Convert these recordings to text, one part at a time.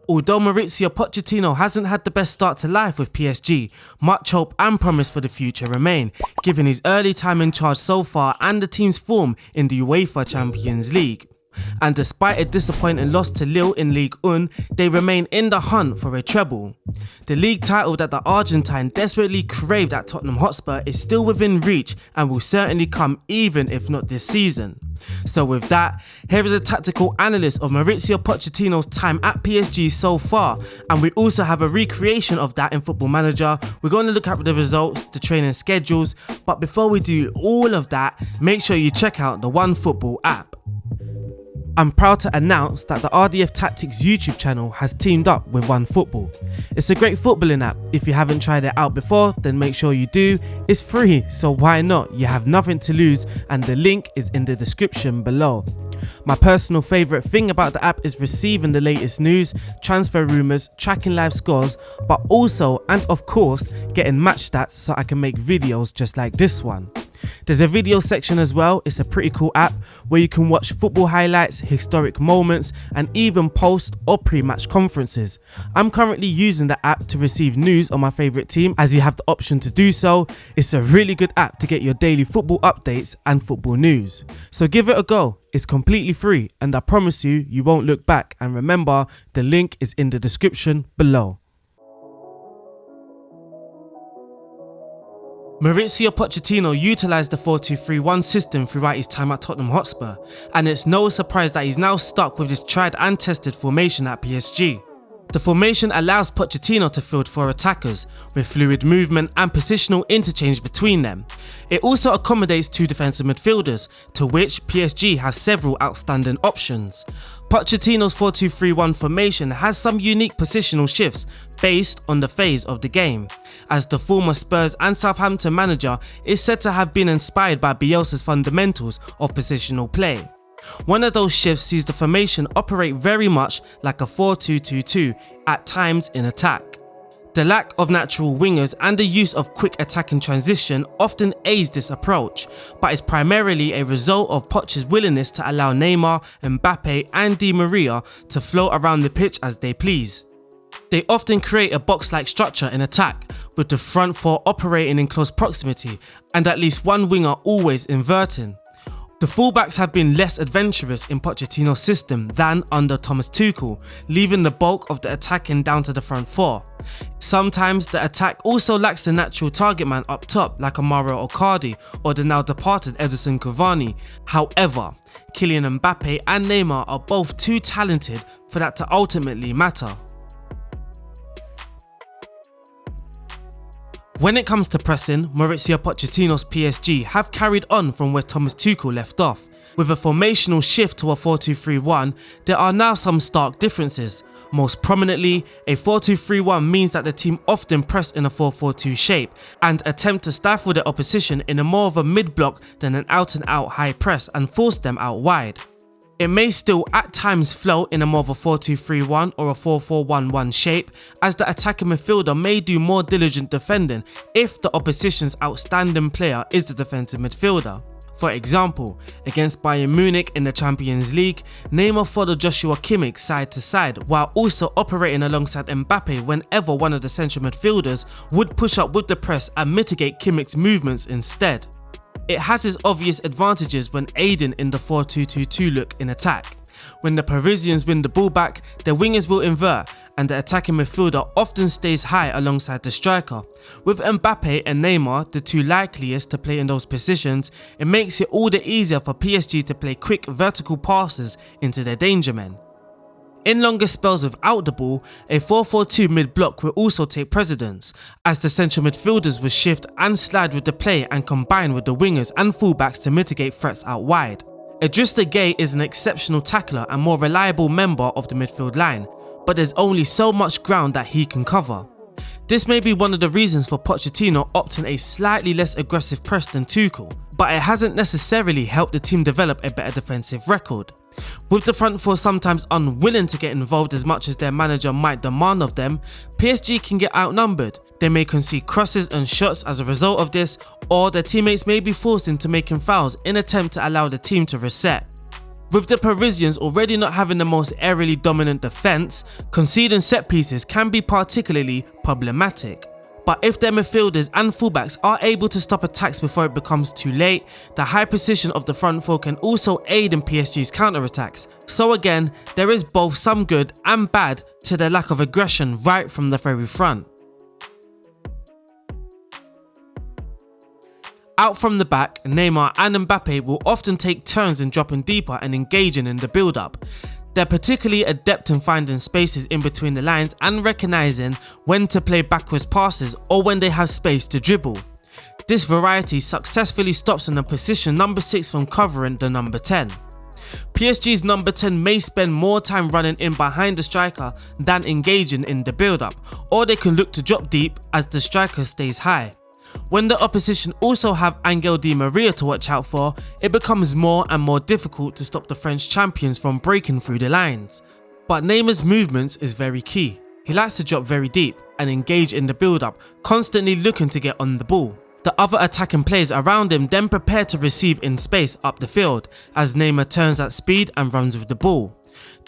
Although Mauricio Pochettino hasn't had the best start to life with PSG, much hope and promise for the future remain, given his early time in charge so far and the team's form in the UEFA Champions League. And despite a disappointing loss to Lille in Ligue 1, they remain in the hunt for a treble. The league title that the Argentine desperately craved at Tottenham Hotspur is still within reach and will certainly come even if not this season. So with that, here is a tactical analysis of Mauricio Pochettino's time at PSG so far, and we also have a recreation of that in Football Manager. We're going to look at the results, the training schedules, but before we do all of that, make sure you check out the OneFootball app. I'm proud to announce that the RDF Tactics YouTube channel has teamed up with OneFootball. It's a great footballing app. If you haven't tried it out before, then make sure you do. It's free, so why not? You have nothing to lose, and the link is in the description below. My personal favourite thing about the app is receiving the latest news, transfer rumours, tracking live scores, but also, and of course, getting match stats so I can make videos just like this one. There's a video section as well. It's a pretty cool app where you can watch football highlights, historic moments, and even post or pre-match conferences. I'm currently using the app to receive news on my favourite team, as you have the option to do so. It's a really good app to get your daily football updates and football news. So give it a go. It's completely free, and I promise you, you won't look back. And remember, the link is in the description below. Mauricio Pochettino utilised the 4-2-3-1 system throughout his time at Tottenham Hotspur, and it's no surprise that he's now stuck with this tried and tested formation at PSG. The formation allows Pochettino to field 4 attackers, with fluid movement and positional interchange between them. It also accommodates 2 defensive midfielders, to which PSG have several outstanding options. Pochettino's 4-2-3-1 formation has some unique positional shifts based on the phase of the game, as the former Spurs and Southampton manager is said to have been inspired by Bielsa's fundamentals of positional play. One of those shifts sees the formation operate very much like a 4-2-2-2 at times in attack. The lack of natural wingers and the use of quick attacking transition often aids this approach, but is primarily a result of Poch's willingness to allow Neymar, Mbappe and Di Maria to float around the pitch as they please. They often create a box-like structure in attack, with the front 4 operating in close proximity and at least one winger always inverting. The fullbacks have been less adventurous in Pochettino's system than under Thomas Tuchel, leaving the bulk of the attacking down to the front 4. Sometimes the attack also lacks the natural target man up top like Mauro Icardi or the now departed Edinson Cavani. However, Kylian Mbappe and Neymar are both too talented for that to ultimately matter. When it comes to pressing, Mauricio Pochettino's PSG have carried on from where Thomas Tuchel left off. With a formational shift to a 4-2-3-1, there are now some stark differences. Most prominently, a 4-2-3-1 means that the team often press in a 4-4-2 shape and attempt to stifle the opposition in a more of a mid-block than an out-and-out high press and force them out wide. It may still at times flow in a more of a 4-2-3-1 or a 4-4-1-1 shape, as the attacking midfielder may do more diligent defending if the opposition's outstanding player is the defensive midfielder. For example, against Bayern Munich in the Champions League, Neymar followed Joshua Kimmich side to side while also operating alongside Mbappe whenever one of the central midfielders would push up with the press and mitigate Kimmich's movements instead. It has its obvious advantages when aiding in the 4-2-2-2 look in attack. When the Parisians win the ball back, their wingers will invert and the attacking midfielder often stays high alongside the striker. With Mbappe and Neymar, the two likeliest to play in those positions, it makes it all the easier for PSG to play quick vertical passes into their danger men. In longer spells without the ball, a 4-4-2 mid-block will also take precedence, as the central midfielders will shift and slide with the play and combine with the wingers and fullbacks to mitigate threats out wide. Idrissa Gueye is an exceptional tackler and more reliable member of the midfield line, but there's only so much ground that he can cover. This may be one of the reasons for Pochettino opting a slightly less aggressive press than Tuchel, but it hasn't necessarily helped the team develop a better defensive record. With the front 4 sometimes unwilling to get involved as much as their manager might demand of them, PSG can get outnumbered. They may concede crosses and shots as a result of this, or their teammates may be forced into making fouls in an attempt to allow the team to reset. With the Parisians already not having the most aerially dominant defence, conceding set pieces can be particularly problematic. But if their midfielders and fullbacks are able to stop attacks before it becomes too late, the high position of the front four can also aid in PSG's counter-attacks. So again, there is both some good and bad to their lack of aggression right from the very front. Out from the back, Neymar and Mbappe will often take turns in dropping deeper and engaging in the build-up. They're particularly adept in finding spaces in between the lines and recognising when to play backwards passes or when they have space to dribble. This variety successfully stops an opposition number 6 from covering the number 10. PSG's number 10 may spend more time running in behind the striker than engaging in the build-up, or they can look to drop deep as the striker stays high. When the opposition also have Angel Di Maria to watch out for, it becomes more and more difficult to stop the French champions from breaking through the lines. But Neymar's movements is very key. He likes to drop very deep and engage in the build-up, constantly looking to get on the ball. The other attacking players around him then prepare to receive in space up the field as Neymar turns at speed and runs with the ball.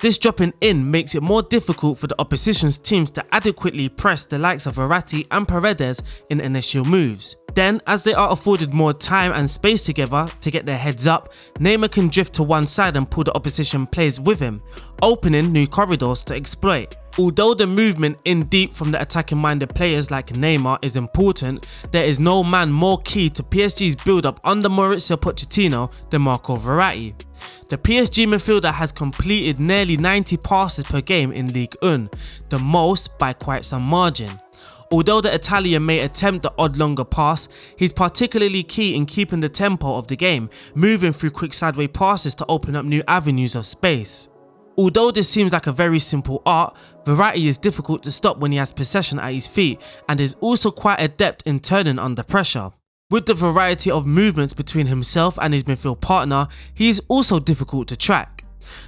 This dropping in makes it more difficult for the opposition's teams to adequately press the likes of Verratti and Paredes in initial moves. Then, as they are afforded more time and space together to get their heads up, Neymar can drift to one side and pull the opposition players with him, opening new corridors to exploit. Although the movement in deep from the attacking minded players like Neymar is important, there is no man more key to PSG's build-up under Mauricio Pochettino than Marco Verratti. The PSG midfielder has completed nearly 90 passes per game in Ligue 1, the most by quite some margin. Although the Italian may attempt the odd longer pass, he's particularly key in keeping the tempo of the game, moving through quick sideways passes to open up new avenues of space. Although this seems like a very simple art, Verratti is difficult to stop when he has possession at his feet and is also quite adept in turning under pressure. With the variety of movements between himself and his midfield partner, he is also difficult to track.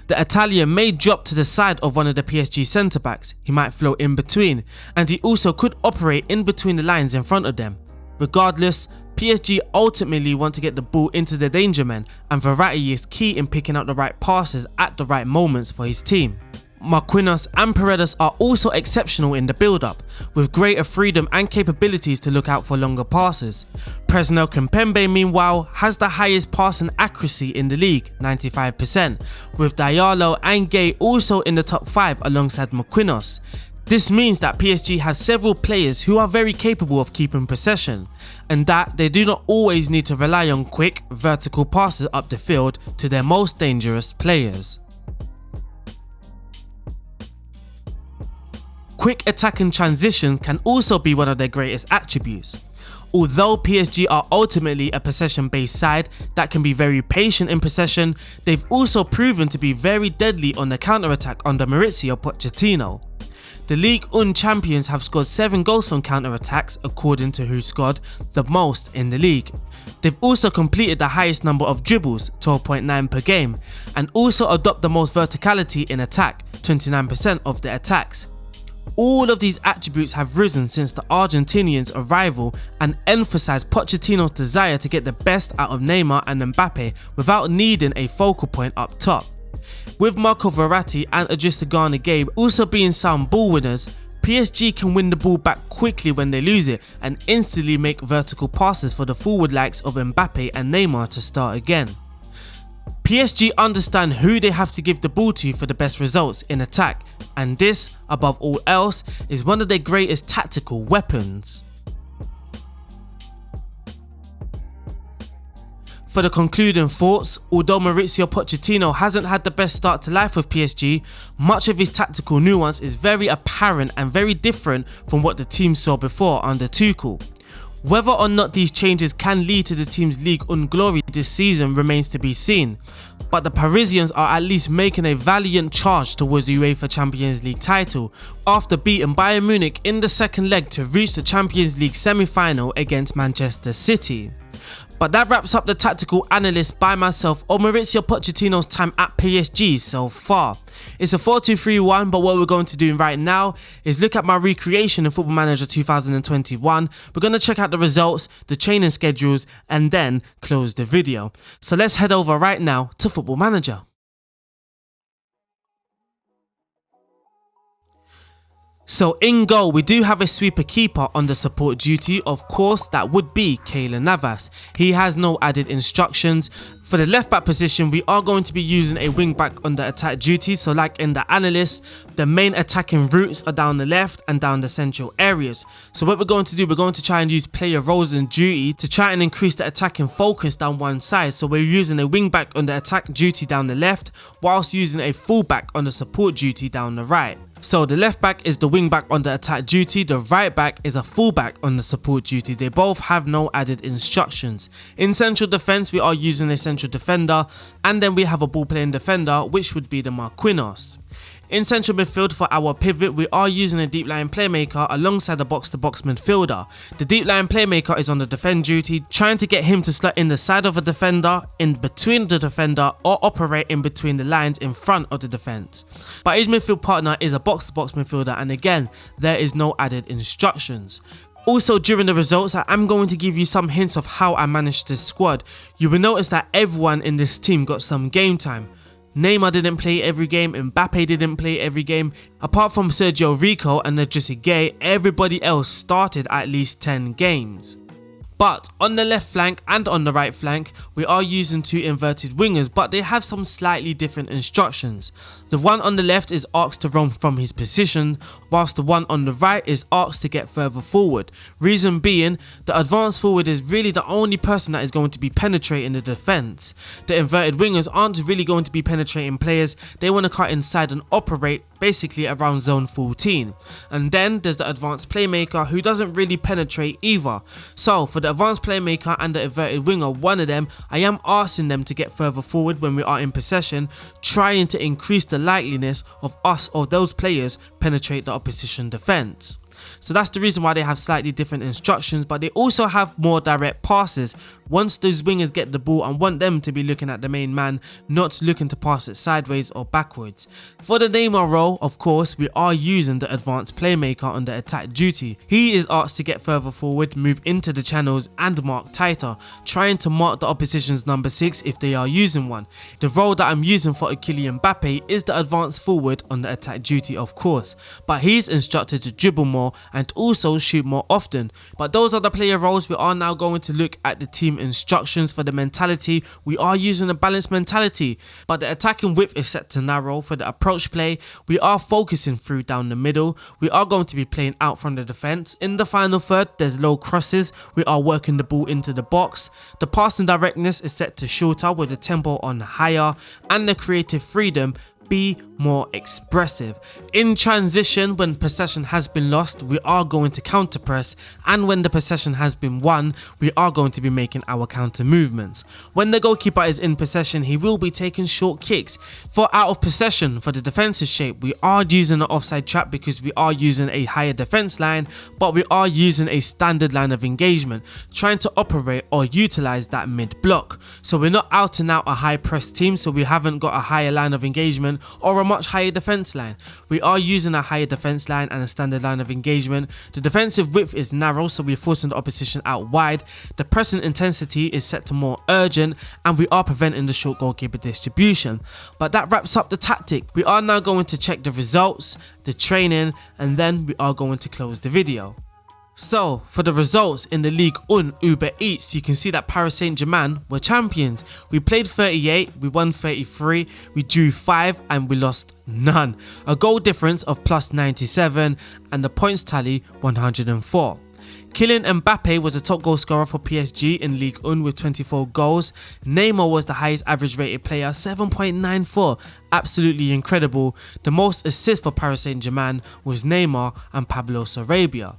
The Italian may drop to the side of one of the PSG centre-backs, he might float in between, and he also could operate in between the lines in front of them. Regardless, PSG ultimately want to get the ball into the danger men, and Verratti is key in picking out the right passes at the right moments for his team. Marquinhos and Paredes are also exceptional in the build-up, with greater freedom and capabilities to look out for longer passes. Presnel Kimpembe meanwhile has the highest passing accuracy in the league, 95%, with Diallo and Gay also in the top 5 alongside Marquinhos. This means that PSG has several players who are very capable of keeping possession, and that they do not always need to rely on quick, vertical passes up the field to their most dangerous players. Quick attacking transition can also be one of their greatest attributes. Although PSG are ultimately a possession-based side that can be very patient in possession, they've also proven to be very deadly on the counter-attack under Mauricio Pochettino. The Ligue 1 champions have scored 7 goals from counter-attacks according to who scored the most in the league. They've also completed the highest number of dribbles, 12.9 per game, and also adopt the most verticality in attack, 29% of their attacks. All of these attributes have risen since the Argentinians' arrival and emphasise Pochettino's desire to get the best out of Neymar and Mbappe without needing a focal point up top. With Marco Verratti and Idrissa Gana Gueye also being sound ball winners, PSG can win the ball back quickly when they lose it and instantly make vertical passes for the forward likes of Mbappe and Neymar to start again. PSG understand who they have to give the ball to for the best results in attack, and this, above all else, is one of their greatest tactical weapons. For the concluding thoughts, although Mauricio Pochettino hasn't had the best start to life with PSG, much of his tactical nuance is very apparent and very different from what the team saw before under Tuchel. Whether or not these changes can lead to the team's Ligue 1 glory this season remains to be seen, but the Parisians are at least making a valiant charge towards the UEFA Champions League title after beating Bayern Munich in the second leg to reach the Champions League semi-final against Manchester City. But that wraps up the tactical analyst by myself on Mauricio Pochettino's time at PSG so far. It's a 4-2-3-1, but what we're going to do right now is look at my recreation in Football Manager 2021. We're going to check out the results, the training schedules, and then close the video. So let's head over right now to Football Manager. So in goal, we do have a sweeper keeper on the support duty. Of course, that would be Keylor Navas. He has no added instructions. For the left back position, we are going to be using a wing back on the attack duty. So like in the analyst, the main attacking routes are down the left and down the central areas. So what we're going to do, we're going to try and use player roles and duty to try and increase the attacking focus down one side. So we're using a wing back on the attack duty down the left, whilst using a full back on the support duty down the right. So the left back is the wing back on the attack duty, the right back is a full back on the support duty. They both have no added instructions. In central defence, we are using a central defender, and then we have a ball playing defender, which would be the Marquinhos. In central midfield for our pivot, we are using a deep line playmaker alongside a box-to-box midfielder. The deep line playmaker is on the defend duty, trying to get him to slot in the side of a defender, in between the defender, or operate in between the lines in front of the defence. But his midfield partner is a box-to-box midfielder, and again, there is no added instructions. Also, during the results, I am going to give you some hints of how I managed this squad. You will notice that everyone in this team got some game time. Neymar didn't play every game, Mbappe didn't play every game. Apart from Sergio Rico and Idrissa Gueye, everybody else started at least 10 games. But on the left flank and on the right flank, we are using two inverted wingers, but they have some slightly different instructions. The one on the left is asked to roam from his position, whilst the one on the right is asked to get further forward. Reason being, the advanced forward is really the only person that is going to be penetrating the defence. The inverted wingers aren't really going to be penetrating players, they want to cut inside and operate basically around zone 14. And then there's the advanced playmaker who doesn't really penetrate either. So for the advanced playmaker and the inverted winger, one of them, I am asking them to get further forward when we are in possession, trying to increase the likeliness of us or those players penetrate the opposition defence. So that's the reason why they have slightly different instructions, but they also have more direct passes. Once those wingers get the ball, I want them to be looking at the main man, not looking to pass it sideways or backwards. For the Neymar role, of course, we are using the advanced playmaker on the attack duty. He is asked to get further forward, move into the channels and mark tighter, trying to mark the opposition's number 6 if they are using one. The role that I'm using for Kylian Mbappe is the advanced forward on the attack duty, of course, but he's instructed to dribble more and also shoot more often. But those are the player roles. We are now going to look at the team instructions. For the mentality, we are using a balanced mentality, but the attacking width is set to narrow. For the approach play, we are focusing through down the middle. We are going to be playing out from the defence. In the final third, there's low crosses. We are working the ball into the box. The passing directness is set to shorter with the tempo on higher, and the creative freedom be more expressive. In transition, when possession has been lost, we are going to counter press, and when the possession has been won, we are going to be making our counter movements. When the goalkeeper is in possession, he will be taking short kicks. For out of possession, for the defensive shape, we are using an offside trap because we are using a higher defense line, but we are using a standard line of engagement, trying to operate or utilize that mid block. So we're not out and out a high press team, so we haven't got a higher line of engagement or a much higher defense line. We are using a higher defense line and a standard line of engagement. The defensive width is narrow, so we're forcing the opposition out wide. The pressing intensity is set to more urgent, and we are preventing the short goalkeeper distribution. But that wraps up the tactic. We are now going to check the results, the training, and then we are going to close the video. So, for the results in the Ligue 1 Uber Eats, you can see that Paris Saint-Germain were champions. We played 38, we won 33, we drew 5 and we lost none. A goal difference of plus 97 and the points tally 104. Kylian Mbappe was the top goal scorer for PSG in Ligue 1 with 24 goals. Neymar was the highest average rated player, 7.94. Absolutely incredible. The most assists for Paris Saint-Germain was Neymar and Pablo Sarabia.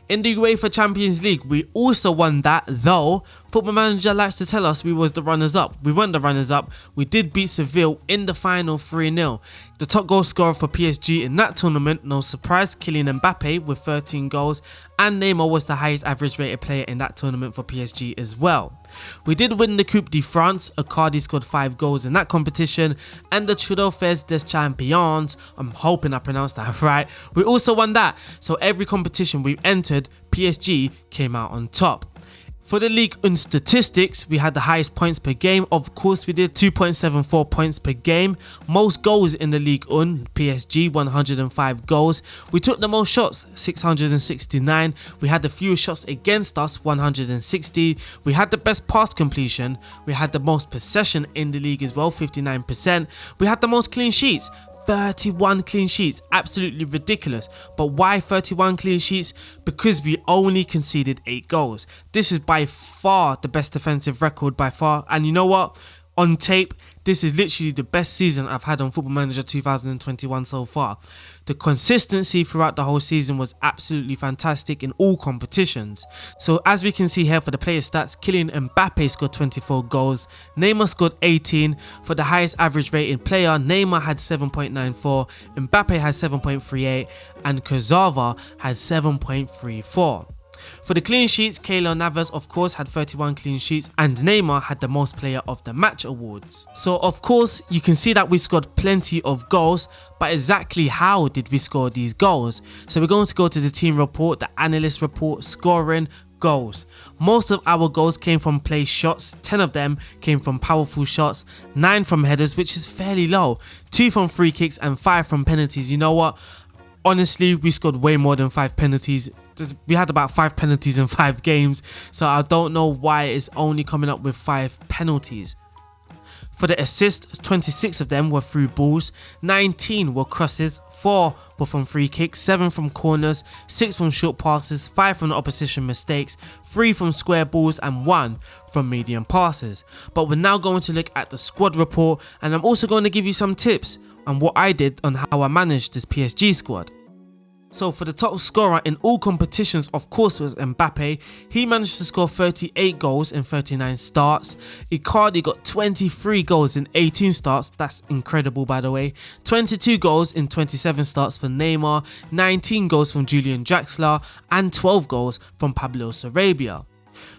In the UEFA Champions League, we also won that, though Football Manager likes to tell us we was the runners-up. We weren't the runners-up. We did beat Seville in the final 3-0. The top goal scorer for PSG in that tournament, no surprise, Kylian Mbappe with 13 goals, and Neymar was the highest average rated player in that tournament for PSG as well. We did win the Coupe de France. Icardi scored 5 goals in that competition, and the Trophées des Champions, I'm hoping I pronounced that right, we also won that. So every competition we entered, PSG came out on top. For the Ligue 1 statistics, we had the highest points per game. Of course, we did 2.74 points per game. Most goals in the Ligue 1, PSG, 105 goals. We took the most shots, 669. We had the fewest shots against us, 160. We had the best pass completion. We had the most possession in the league as well, 59%. We had the most clean sheets. 31 clean sheets, absolutely ridiculous. But why 31 clean sheets? Because we only conceded 8 goals. This is by far the best defensive record by far. And you know what? On tape, this is literally the best season I've had on Football Manager 2021 so far. The consistency throughout the whole season was absolutely fantastic in all competitions. So as we can see here for the player stats, Kylian Mbappe scored 24 goals, Neymar scored 18. For the highest average rated player, Neymar had 7.94, Mbappe had 7.38 and Kurzawa had 7.34. For the clean sheets, Keylor Navas of course had 31 clean sheets and Neymar had the most player of the match awards. So of course you can see that we scored plenty of goals, but exactly how did we score these goals? So we're going to go to the team report, the analyst report, scoring, goals. Most of our goals came from place shots, 10 of them came from powerful shots, 9 from headers, which is fairly low, 2 from free kicks and 5 from penalties. You know what? Honestly, we scored way more than 5 penalties. We had about 5 penalties in 5 games, so I don't know why it's only coming up with 5 penalties. For the assists, 26 of them were through balls, 19 were crosses, 4 were from free kicks, 7 from corners, 6 from short passes, 5 from the opposition mistakes, 3 from square balls and 1 from medium passes. But we're now going to look at the squad report, and I'm also going to give you some tips on what I did on how I managed this PSG squad. So for the top scorer in all competitions, of course, was Mbappe. He managed to score 38 goals in 39 starts. Icardi got 23 goals in 18 starts. That's incredible, by the way. 22 goals in 27 starts for Neymar, 19 goals from Julian Draxler, and 12 goals from Pablo Sarabia.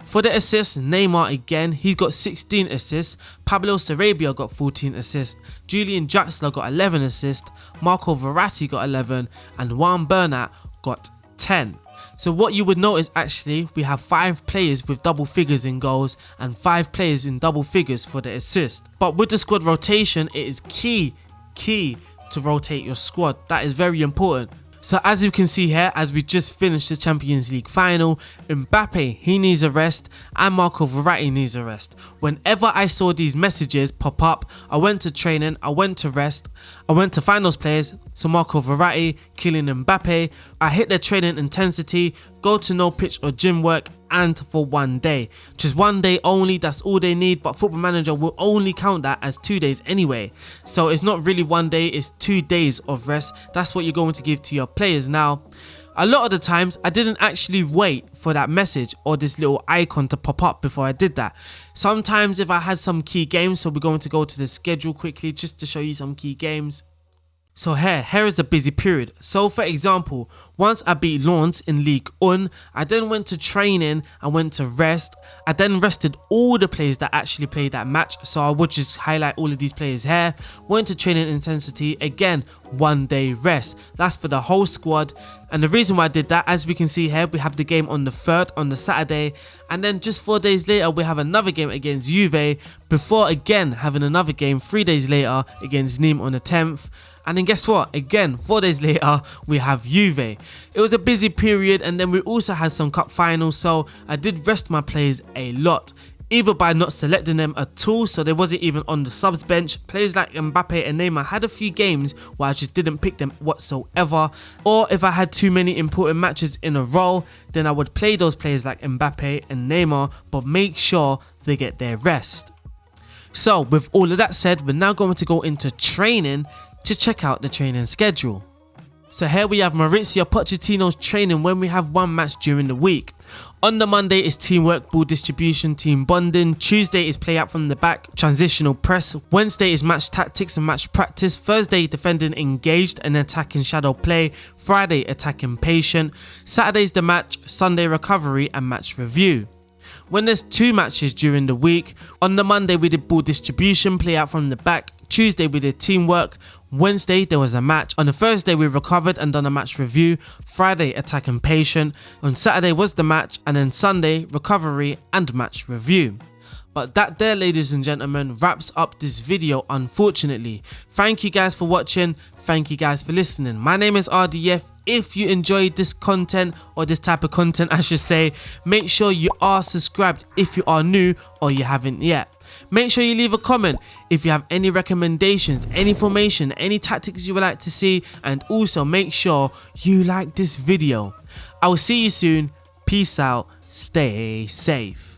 For the assists, Neymar again, he got 16 assists, Pablo Sarabia got 14 assists, Julian Draxler got 11 assists, Marco Verratti got 11, and Juan Bernat got 10. So what you would notice actually, we have 5 players with double figures in goals and 5 players in double figures for the assist. But with the squad rotation, it is key to rotate your squad. That is very important. So as you can see here, as we just finished the Champions League final, Mbappe, he needs a rest and Marco Verratti needs a rest. Whenever I saw these messages pop up, I went to training, I went to rest, I went to find those players. So Marco Verratti, Kylian Mbappe, I hit their training intensity, go to no pitch or gym work, and for 1 day. Just 1 day only, that's all they need, but Football Manager will only count that as 2 days anyway. So it's not really 1 day, it's 2 days of rest. That's what you're going to give to your players. Now, a lot of the times I didn't actually wait for that message or this little icon to pop up before I did that. Sometimes if I had some key games, so we're going to go to the schedule quickly just to show you some key games. So here is the busy period. So for example, once I beat Lens in Ligue 1, I then went to training, I went to rest, I then rested all the players that actually played that match. So I would just highlight all of these players here. Went to training intensity, again 1 day rest. That's for the whole squad. And the reason why I did that, as we can see here, we have the game on the 3rd, on the Saturday, and then just 4 days later we have another game against Juve, before again having another game 3 days later against Nîmes on the 10th. And then guess what? Again, 4 days later, we have Juve. It was a busy period, and then we also had some cup finals, so I did rest my players a lot. Either by not selecting them at all, so they wasn't even on the subs bench. Players like Mbappe and Neymar had a few games where I just didn't pick them whatsoever. Or if I had too many important matches in a row, then I would play those players like Mbappe and Neymar, but make sure they get their rest. So with all of that said, we're now going to go into training to check out the training schedule. So here we have Mauricio Pochettino's training when we have one match during the week. On the Monday is teamwork, ball distribution, team bonding. Tuesday is play out from the back, transitional press. Wednesday is match tactics and match practice. Thursday, defending engaged and attacking shadow play. Friday, attacking patient. Saturday is the match, Sunday recovery and match review. When there's 2 matches during the week, on the Monday we did ball distribution, play out from the back. Tuesday we did teamwork, Wednesday there was a match. On the Thursday we recovered and done a match review. Friday attack and patient. On Saturday was the match, and then Sunday recovery and match review. But that there, ladies and gentlemen, wraps up this video, unfortunately. Thank you guys for watching. Thank you guys for listening. My name is RDF. If you enjoyed this content, or this type of content I should say, make sure you are subscribed if you are new or you haven't yet. Make sure you leave a comment if you have any recommendations, any information, any tactics you would like to see, and also make sure you like this video. I will see you soon. Peace out. Stay safe.